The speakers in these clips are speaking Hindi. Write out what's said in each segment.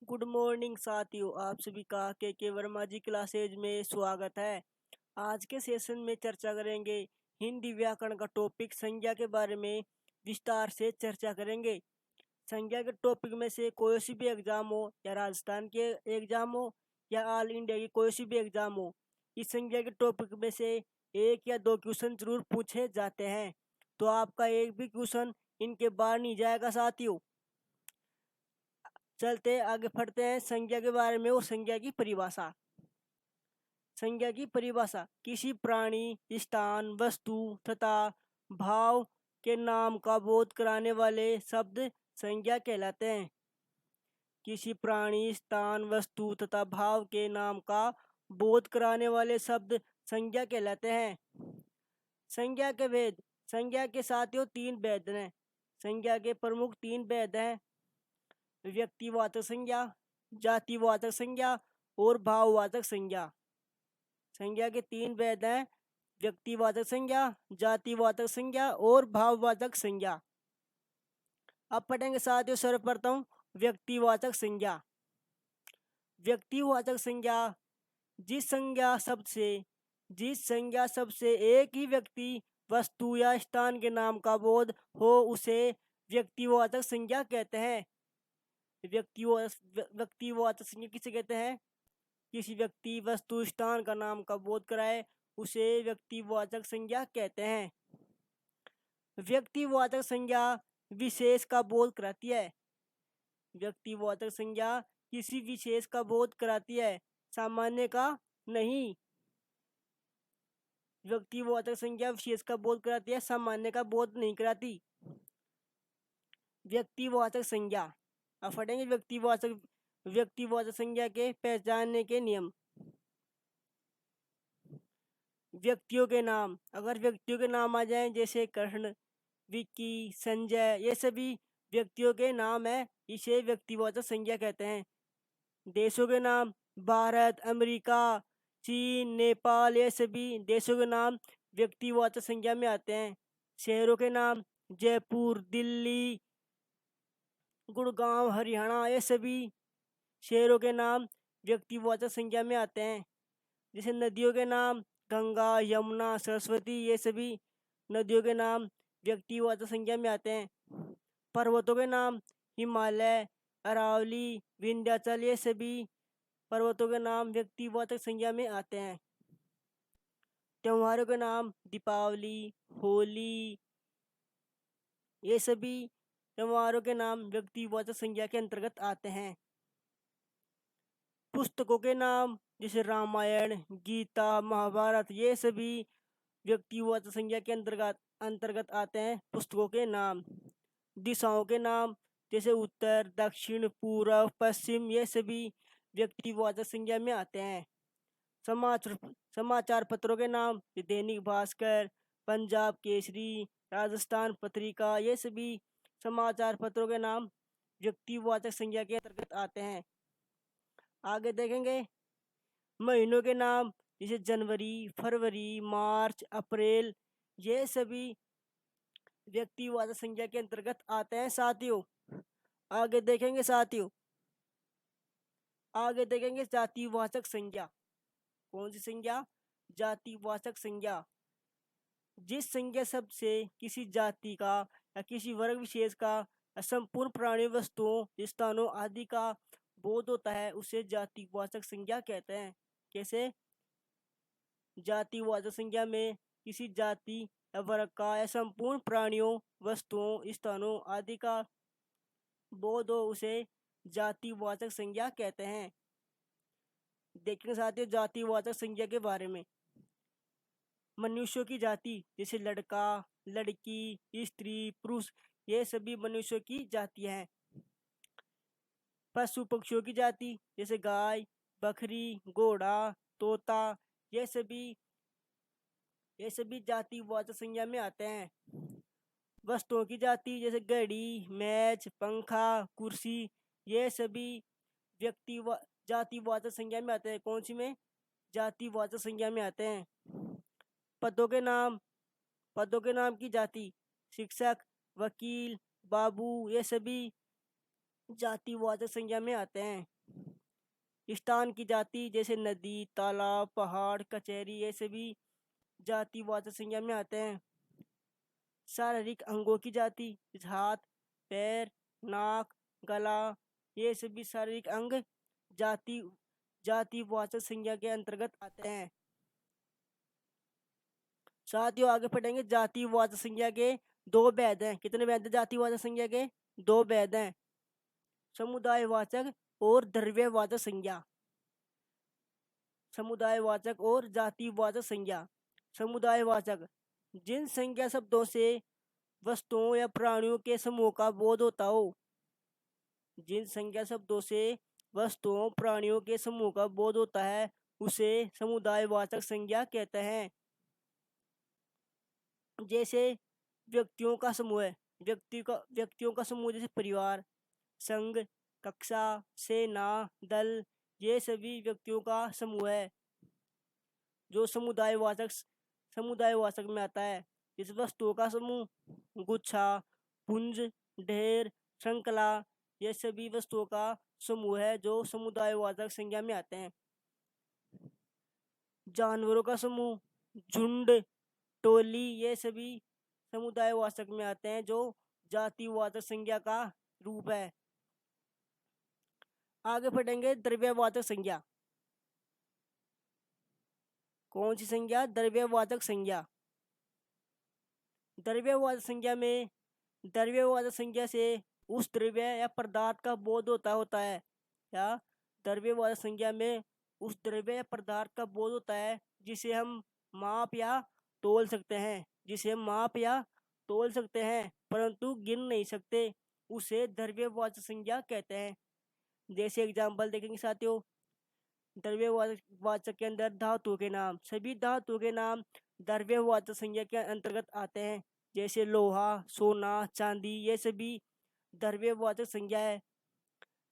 गुड मॉर्निंग साथियों, आप सभी का के वर्मा जी क्लासेज में स्वागत है। आज के सेशन में चर्चा करेंगे हिंदी व्याकरण का टॉपिक संज्ञा के बारे में विस्तार से चर्चा करेंगे। संज्ञा के टॉपिक में से कोई सी भी एग्जाम हो या राजस्थान के एग्जाम हो या ऑल इंडिया की कोई सी भी एग्जाम हो, इस संज्ञा के टॉपिक में से एक या दो क्वेश्चन जरूर पूछे जाते हैं। तो आपका एक भी क्वेश्चन इनके बाहर नहीं जाएगा साथियों। चलते आगे पढ़ते हैं संज्ञा के बारे में और संज्ञा की परिभाषा। संज्ञा की परिभाषा किसी प्राणी, स्थान, वस्तु तथा भाव के नाम का बोध कराने वाले शब्द संज्ञा कहलाते हैं। किसी प्राणी, स्थान, वस्तु तथा भाव के नाम का बोध कराने वाले शब्द संज्ञा कहलाते हैं। संज्ञा के भेद। संज्ञा के साथियों तीन भेद हैं। संज्ञा के प्रमुख तीन भेद हैं: व्यक्तिवाचक संज्ञा, जातिवाचक संज्ञा और भाववाचक संज्ञा। संज्ञा के तीन भेद हैं: व्यक्तिवाचक संज्ञा, जातिवाचक संज्ञा और भाववाचक संज्ञा। अब पढ़ेंगे साथियों सर्वप्रथम व्यक्तिवाचक संज्ञा। व्यक्तिवाचक संज्ञा जिस संज्ञा शब्द से एक ही व्यक्ति, वस्तु या स्थान के नाम का बोध हो उसे व्यक्तिवाचक संज्ञा कहते हैं। व्यक्तिवाचक संज्ञा किसे कहते हैं? किसी व्यक्ति, वस्तु, स्थान का नाम का बोध कराए उसे व्यक्तिवाचक संज्ञा कहते हैं। व्यक्तिवाचक संज्ञा विशेष का बोध कराती है। व्यक्तिवाचक संज्ञा किसी विशेष का बोध कराती है, सामान्य का नहीं। व्यक्तिवाचक संज्ञा विशेष का बोध कराती है, सामान्य का बोध नहीं कराती। व्यक्तिवाचक संज्ञा। अब पढ़ेंगे व्यक्तिवाचक संज्ञा के पहचानने के नियम। व्यक्तियों के नाम। अगर व्यक्तियों के नाम आ जाएं जैसे कृष्ण, विक्की, संजय, ये सभी व्यक्तियों के नाम है, इसे व्यक्तिवाचक संज्ञा कहते हैं। देशों के नाम भारत, अमेरिका, चीन, नेपाल, ये सभी देशों के नाम व्यक्तिवाचक संज्ञा में आते हैं। शहरों के नाम जयपुर, दिल्ली, गुड़गांव, हरियाणा, ये सभी शहरों के नाम व्यक्तिवाचक संज्ञा में आते हैं। जैसे नदियों के नाम गंगा, यमुना, सरस्वती, ये सभी नदियों के नाम व्यक्तिवाचक संज्ञा में आते हैं। पर्वतों के नाम हिमालय, अरावली, विंध्याचल, ये सभी पर्वतों के नाम व्यक्तिवाचक संज्ञा में आते हैं। त्योहारों के नाम दीपावली, होली, ये सभी त्योहारों के नाम व्यक्तिवाचक संज्ञा के अंतर्गत आते हैं। पुस्तकों के नाम जैसे रामायण, गीता, महाभारत, ये सभी व्यक्तिवाचक संज्ञा के अंतर्गत आते हैं। पुस्तकों के नाम। दिशाओं के नाम जैसे उत्तर, दक्षिण, पूर्व, पश्चिम, ये सभी व्यक्तिवाचक संज्ञा में आते हैं। समाचार पत्रों के नाम दैनिक भास्कर, पंजाब केसरी, राजस्थान पत्रिका, ये सभी समाचार पत्रों के नाम व्यक्तिवाचक संज्ञा के अंतर्गत आते हैं। आगे देखेंगे महीनों के नाम जैसे जनवरी, फरवरी, मार्च, अप्रैल, ये सभी व्यक्तिवाचक संज्ञा के अंतर्गत आते हैं साथियों। आगे देखेंगे जातिवाचक संज्ञा। कौन सी संज्ञा? जातिवाचक संज्ञा। जिस संज्ञा शब्द से किसी जाति का या किसी वर्ग विशेष का संपूर्ण प्राणी, वस्तुओं, स्थानों आदि का बोध होता है उसे जातिवाचक संज्ञा कहते हैं। कैसे? जातिवाचक संज्ञा में किसी जाति या वर्ग का या संपूर्ण प्राणियों, वस्तुओं, स्थानों आदि का बोध हो उसे जातिवाचक संज्ञा कहते हैं। देखने साथियों जातिवाचक संज्ञा के बारे में। मनुष्यों की जाति जैसे लड़का, लड़की, स्त्री, पुरुष, ये सभी मनुष्यों की जाति हैं। पशु पक्षियों की जाति जैसे गाय, बकरी, घोड़ा, तोता, ये सभी जातिवाचक संज्ञा में आते हैं। वस्तुओं की जाति जैसे घड़ी, मेज, पंखा, कुर्सी, ये सभी जातिवाचक संज्ञा में आते हैं। कौन सी में? जातिवाचक संज्ञा में आते हैं। पदों के नाम की जाति शिक्षक, वकील, बाबू, ये सभी जातिवाचक संज्ञा में आते हैं। स्थान की जाति जैसे नदी, तालाब, पहाड़, कचहरी, ये सभी जातिवाचक संज्ञा में आते हैं। शारीरिक अंगों की जाति जैसे हाथ, पैर, नाक, गला, ये सभी शारीरिक अंग जातिवाचक संज्ञा के अंतर्गत आते हैं। साथियों आगे पढ़ेंगे। जातिवाचक संज्ञा के दो भेद हैं। कितने भेद हैं जातिवाचक संज्ञा के? दो भेद हैं, समुदायवाचक और द्रव्यवाचक संज्ञा। समुदायवाचक और जातिवाचक संज्ञा। समुदायवाचक जिन संज्ञा शब्दों से वस्तुओं या प्राणियों के समूह का बोध होता हो। जिन संज्ञा शब्दों से वस्तुओं प्राणियों के समूह का बोध होता है उसे समुदायवाचक संज्ञा कहते हैं। जैसे व्यक्तियों का समूह है, व्यक्तियों का समूह जैसे परिवार, संघ, कक्षा, सेना, दल, ये सभी व्यक्तियों का समूह है जो समुदायवाचक में आता है। इस वस्तुओं का समूह, गुच्छा, पुंज, ढेर, श्रृंखला, ये सभी वस्तुओं का समूह है जो समुदायवाचक संज्ञा में आते हैं। जानवरों का समूह, झुंड, टोली, ये सभी समुदायवाचक में आते हैं जो जातिवाचक संज्ञा का रूप है। आगे बढ़ेंगे। द्रव्यवाचक संज्ञा। कौन सी संज्ञा? द्रव्यवाचक संज्ञा। द्रव्यवाचक संज्ञा में द्रव्यवाचक संज्ञा से उस द्रव्य या पदार्थ का बोध होता है या द्रव्यवाचक संज्ञा में उस द्रव्य या पदार्थ का बोध होता है जिसे हम माप या तोल सकते हैं परंतु गिन नहीं सकते, उसे द्रव्यवाचक संज्ञा कहते हैं। जैसे एग्जाम्पल देखेंगे साथियों। द्रव्यवाचक के अंदर धातुओं के नाम, सभी धातुओं के नाम द्रव्यवाचक संज्ञा के अंतर्गत आते हैं। जैसे लोहा, सोना, चांदी, ये सभी द्रव्यवाचक संज्ञा है।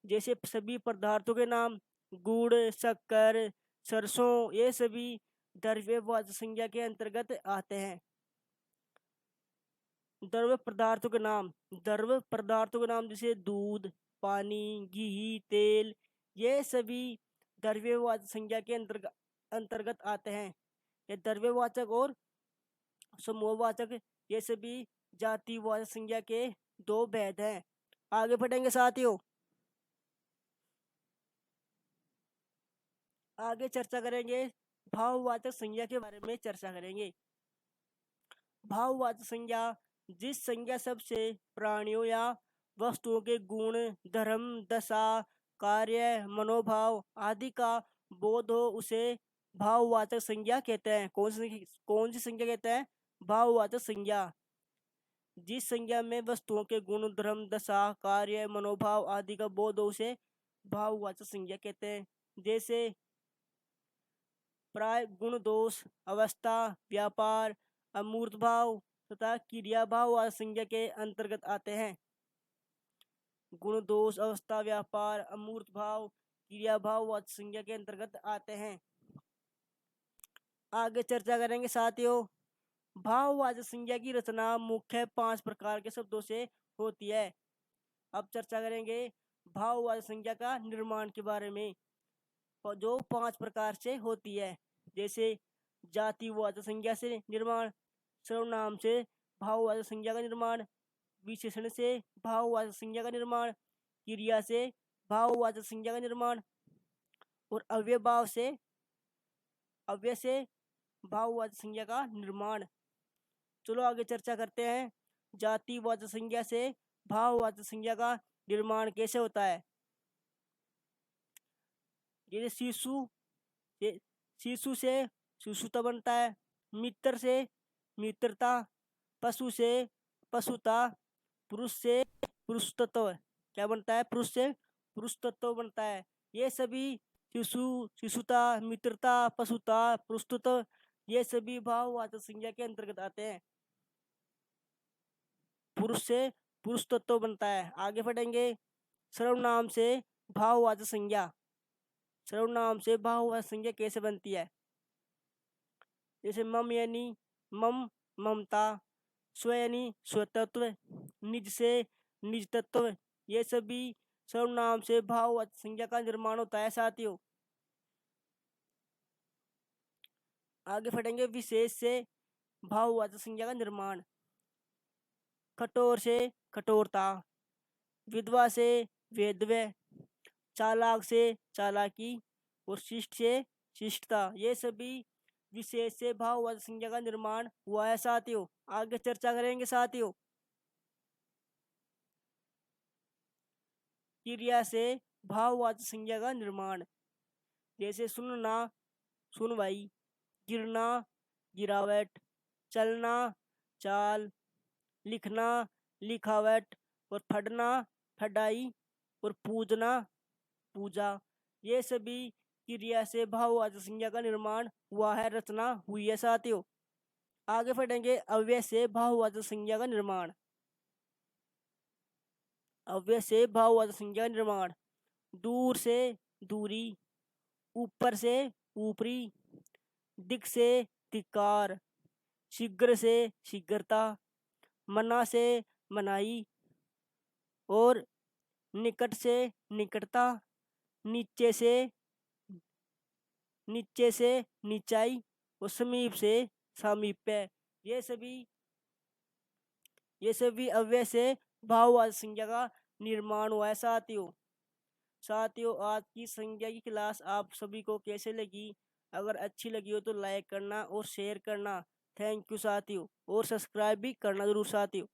जैसे सभी पदार्थों के नाम गुड़, शक्कर, सरसों, ये सभी द्रव्यवाचक संज्ञा के अंतर्गत आते हैं। द्रव्य पदार्थों के नाम जैसे दूध, पानी, घी, तेल, ये सभी द्रव्यवाचक संज्ञा के अंतर्गत आते हैं। ये द्रव्यवाचक और समूहवाचक, ये सभी जातिवाचक संज्ञा के दो भेद हैं। आगे बढ़ेंगे साथियों। आगे चर्चा करेंगे भाववाचक संज्ञा के बारे में चर्चा करेंगे। भाववाचक संज्ञा जिस संज्ञा शब्द से प्राणियों या वस्तुओं के गुण, धर्म, दशा, कार्य, मनोभाव आदि का बोध हो उसे भाववाचक संज्ञा कहते हैं। कौन सी संज्ञा कहते हैं? भाववाचक संज्ञा। जिस संज्ञा में वस्तुओं के गुण, धर्म, दशा, कार्य, मनोभाव आदि का बोध हो उसे भाववाचक संज्ञा कहते हैं। जैसे प्राय, गुण, दोष, अवस्था, व्यापार, अमूर्त भाव तथा क्रिया भाववाचक संज्ञा के अंतर्गत आते हैं। गुण, दोष, अवस्था, व्यापार, अमूर्त भाव, क्रिया भाववाचक संज्ञा के अंतर्गत आते हैं। आगे चर्चा करेंगे साथियों। भाववाचक संज्ञा की रचना मुख्य 5 प्रकार के शब्दों से होती है। अब चर्चा करेंगे भाववाचक संज्ञा का निर्माण के बारे में, जो 5 प्रकार से होती है। जैसे जातिवाचक संज्ञा से निर्माण, सर्वनाम से भाववाचक संज्ञा का निर्माण, विशेषण से भाववाचक संज्ञा का निर्माण, क्रिया से भाववाचक संज्ञा का निर्माण और अव्यय से भाववाचक संज्ञा का निर्माण। चलो आगे चर्चा करते हैं जातिवाचक संज्ञा से भाववाचक संज्ञा का निर्माण कैसे होता है। जैसे शिशु से शिशुता बनता है, मित्र से मित्रता, पशु से पशुता, पुरुष से पुरुषत्व क्या बनता है? पुरुष से पुरुषत्व बनता है। ये सभी शिशुता, मित्रता, पशुता, पुरुषत्व, ये सभी भाववाचक संज्ञा के अंतर्गत आते हैं। पुरुष से पुरुषत्व बनता है। आगे बढ़ेंगे। सर्वनाम से भाववाचक संज्ञा। सर्वनाम से भाववाचक संज्ञा कैसे बनती है? जैसे मम यानी मम ममता, स्व यानी स्वतत्व, निज से निज तत्व, ये सभी सर्वनाम से भाववाचक संज्ञा का निर्माण होता है साथियों। आगे बढ़ेंगे विशेष से भाववाचक संज्ञा का निर्माण। कठोर से कठोरता, विधवा से वेधव्य, चालाक से चालाकी और शिष्ट से शिष्टता, ये सभी विशेष से भाववाचक संज्ञा का निर्माण हुआ है साथियों। आगे चर्चा करेंगे साथियों। क्रिया से भाववाचक संज्ञा का निर्माण, जैसे सुनना सुनवाई, गिरना गिरावट, चलना चाल, लिखना लिखावट और फटना फटाई और पूजना पूजा, ये सभी क्रिया से भाववाचक संज्ञा का निर्माण हुआ है, रचना हुई है साथियों। आगे बढ़ेंगे अव्यय से भाववाचक संज्ञा का निर्माण। अव्यय से भाववाचक संज्ञा का निर्माण, दूर से दूरी, ऊपर से ऊपरी, दिक से धिक्कार, शीघ्र से शीघ्रता, मना से मनाई और निकट से निकटता, नीचे से नीचाई और समीप से सामीप्य, ये सभी अव्यय से भाववाचक संज्ञा का निर्माण हुआ है साथियों। आज की संज्ञा की क्लास आप सभी को कैसे लगी? अगर अच्छी लगी हो तो लाइक करना और शेयर करना। थैंक यू साथियों, और सब्सक्राइब भी करना जरूर साथियों।